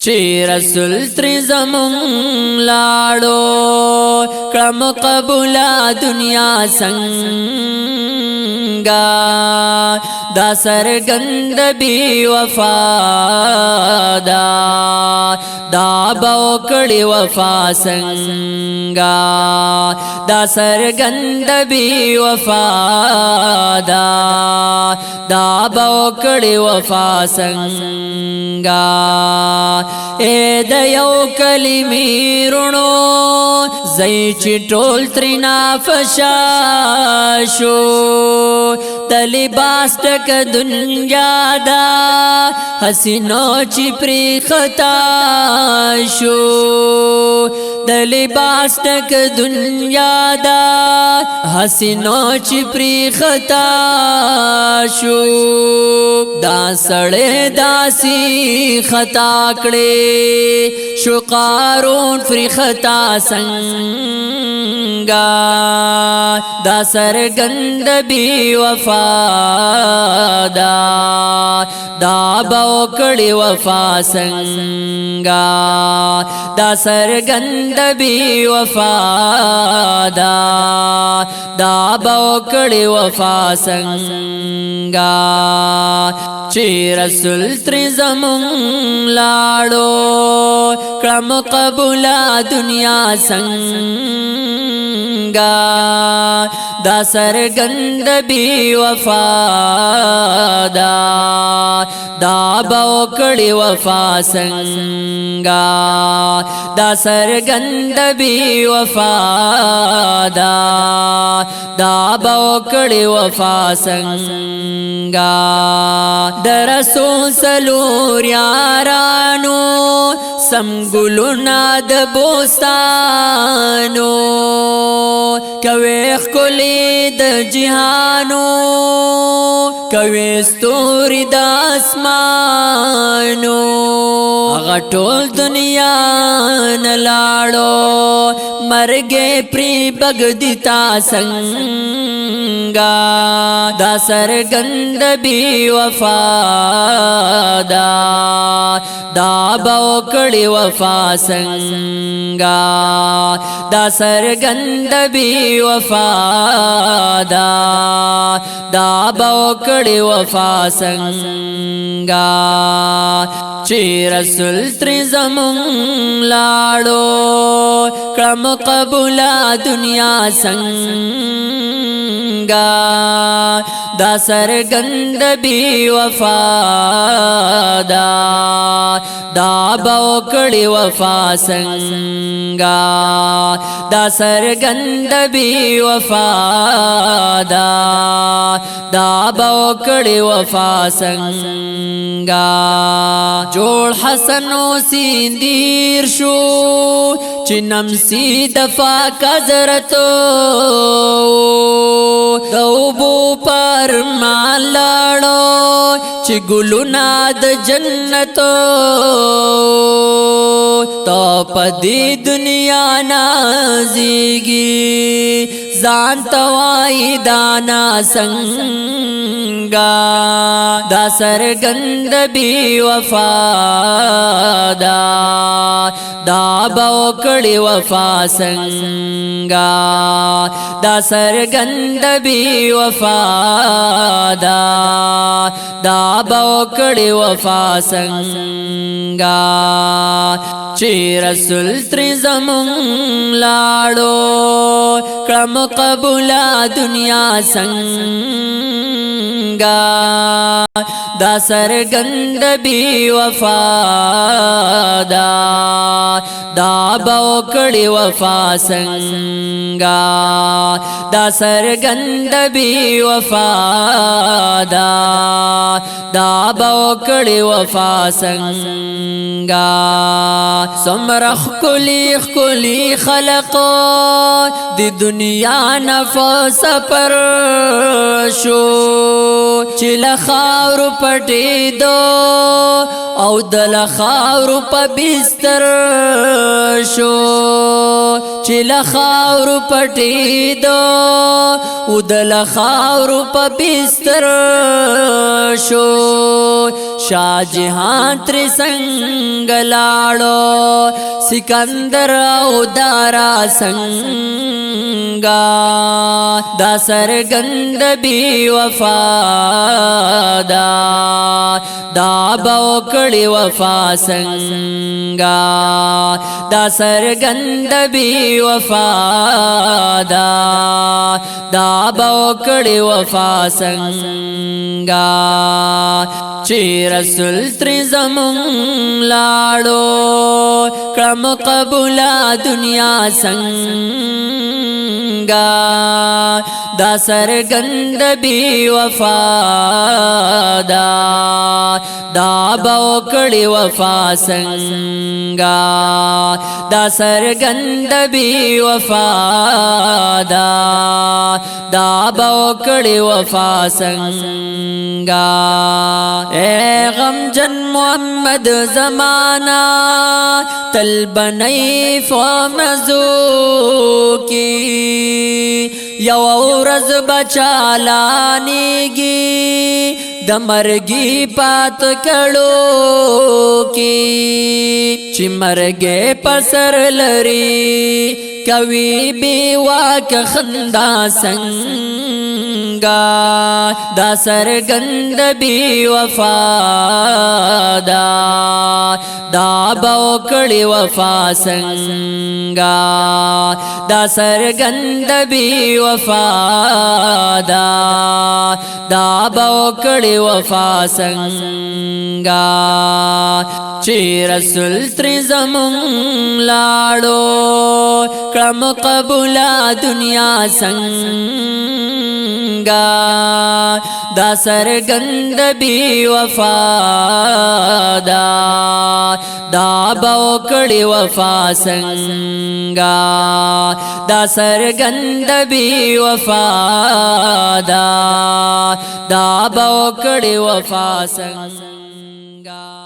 چی رسول تر زمون لاړو کړم قبولا دنیا څنګه دا سرګند بی وفا دا بوکړی وفا څنګه دا سرګند بی وفا دا بوکړی وفا څنګه اے د یو کلمی رونو زئی چې ټول ترنا فشاشو د لباس ټک دنیا دا حسینو چې پری خطا شو د لباس ټک دنیا دا حسینو چې پری خطا شو دا سړی داسي خطا کړي شو قارون فری خطا څنګه دا سرګند بی وفا دا بوکړی وفا څنګه دا سرګند بی وفا دا بوکړی وفا څنګه چی رسول تر زمون لاړو کړم قبولا دنیا څنګه دا سرګند بی وفا دا بوکړی وفا څنګه دا سرګند بی وفا دا بوکړی وفا څنګه در رسول سلور یارانو سم ګلونا د بوستانو کوي خلی د جهانو کوي ستوري د اسمانو هغه ټول دنیا نه لاړو مرګ پری بغدتا څنګه دا سرګند بی وفا دا بوکړی وفا څنګه دا سرګند بی وفا دا بوکړی وفا څنګه چی رسول تر زمون لاړو کړم قبولا دنیا څنګه دا سرګند بی وفا دا بوکړی وفا څنګه دا سرګند بی وفا دا بوکړی وفا څنګه جوړ حسن و سیندیر شو چنم سی دفا کذرتو دوبو پر مالړو چې ګلونا د جنتو تو پدی دنیا نازیگی ځان توای دانا څنګه دا سرګند بی وفا دا بوکړی وفا څنګه دا سرګند بی وفا دا بوکړی وفا څنګه چی رسول تر زمون لاړو کړم قبولا دنیا څنګه دا سرګند بی وفا دا بوکړی وفا څنګه دا سرګند بی وفا دا بوکړی وفا څنګه سمرخ کلی خلق دی دنیا نفس پر شو چې لخاور پټې دو او دل خاور په بستر شو چې لخاور پټې دو او دل خاور په بستر شو شاه جهان تر څنګ لاړو سکندر او دارا څنګه دا سرګند بی وفا دا بوکړی وفا څنګه دا سرګند بی وفا دا بوکړی وفا څنګه چې رسول تر زمون لاړو کړم قبول دنیا څنګه دا سرګند بی وفا دا بوکړی وفا څنګه دا سرګند بی وفا دا بوکړی وفا څنګه اے غمجن محمد زمانہ تل بنئی فمزو کی یو ورځ بچالانیږي د مرګي پات کړو کی چې مرګې پسر لري کوي بي واک خندا څنګه دا سرګند بي وفا دا بوکړی وفا څنګه دا سرګند بي وفا دا بوکړی وفا څنګه چې رسول تر زمون لاړو کړم قبول دنیا څنګه دا سرګند بی وفا دا بوکړی وفا څنګه دا سرګند بی وفا دا بوکړی وفا څنګه